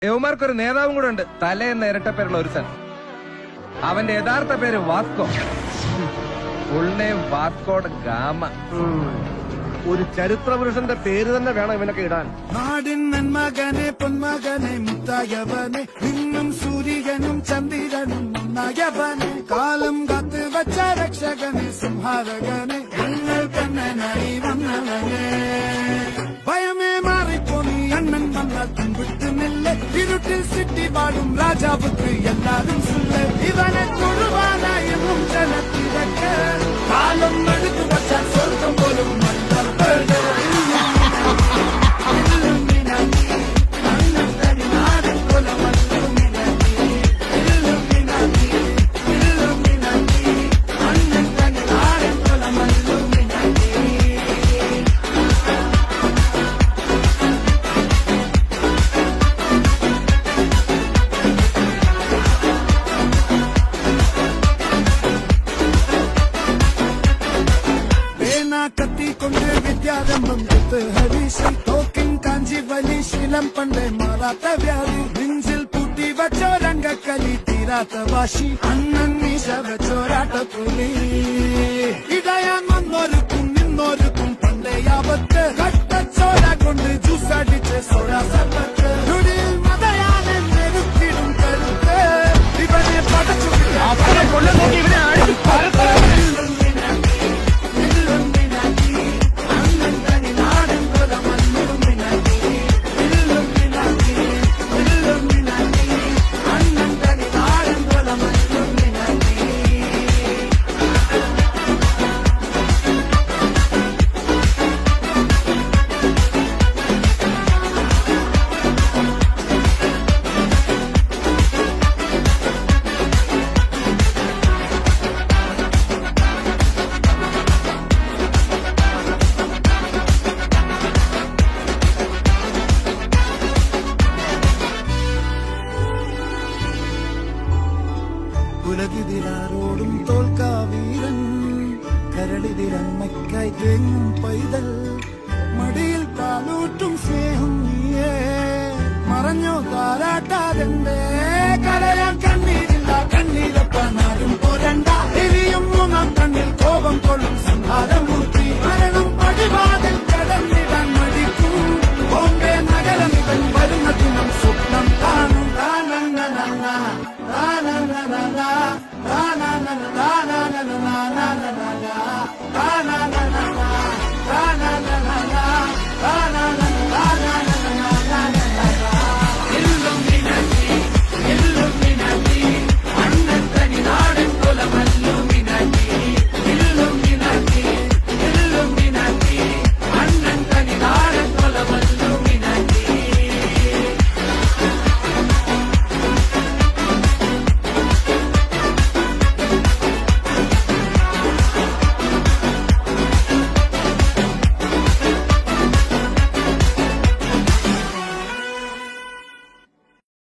യവന്മാർക്കൊരു നേതാവും കൂടെ ഉണ്ട്, തലേന്ന് ഇരട്ടപ്പേരുള്ള ഒരുത്തൻ. അവന്റെ യഥാർത്ഥ പേര് Vasco. Full name Vasco da gamma. ഒരു ചരിത്ര പുരുഷന്റെ പേര് തന്നെ വേണം ഇവനൊക്കെ ഇടാൻ. നാടിൻ നന്മകനെ പൊന്മകനെ മുത്തായവനെ നിന്നും സൂര്യനും ചന്ദ്രനും ഒന്നായവനെ കാലം കാത്ത് വച്ച രക്ഷകനെ സംഹാരകനെ ഞങ്ങൾ കണ്ണനായി വന്നവനെ ഭയമേ മാറിപ്പോ നീ അണ്ണൻ വന്നാൽ പിൻവിട്ടുന്നില്ല ഇരുട്ടിൽ സിറ്റി പാടും രാജാപുത്രി എല്ലാരും സുല്ല ഇവനെ തൊഴുവാനായും ജനത്തിരക്ക് കാലം എടുത്തു വച്ചാൽ സ്വർഗം പോലും വിദ്യാരംഭം ഹരീശി തോക്കിൻ കാഞ്ചി വലി ശീലം പണ്ടേ മാറാത്ത വ്യാധി നെഞ്ചിൽ പൂട്ടി വച്ചോരംഗക്കലി തീരാത്ത വാശി അണ്ണൻ മീശ വെച്ചോരാട്ടപ്പുലി ഇടയാൻ വന്നോരുക്കും നിന്നോരുക്കും പണ്ടേ ആപത്ത് കട്ടച്ചോര കൊണ്ട് ജ്യൂസടിച്ച് സോഡാ സർബത്ത് നുടിയിൽ മതയാനൻ നെരുക്കിടും കരുത്ത് ഇവനെ പടച്ചു നോക്കി ഇവനെ ഉലകിതിരാരോടും തോൽക്കാവീരൻ കരളിതിരമ്മയ്ക്കായി തേങ്ങും പൈതൽ മടിയിൽ കാലൂട്ടും സ്നേഹം നീയേ മറഞ്ഞോ താരാട്ടാതെന്തേ കരയാൻ കണ്ണീരില്ല കണ്ണീരപ്പാനാരും പോരണ്ട എരിയും മൂന്നാം കണ്ണിൽ കോപം കൊള്ളും സംഹാരമൂർത്തി മരണം പടിവാതിൽ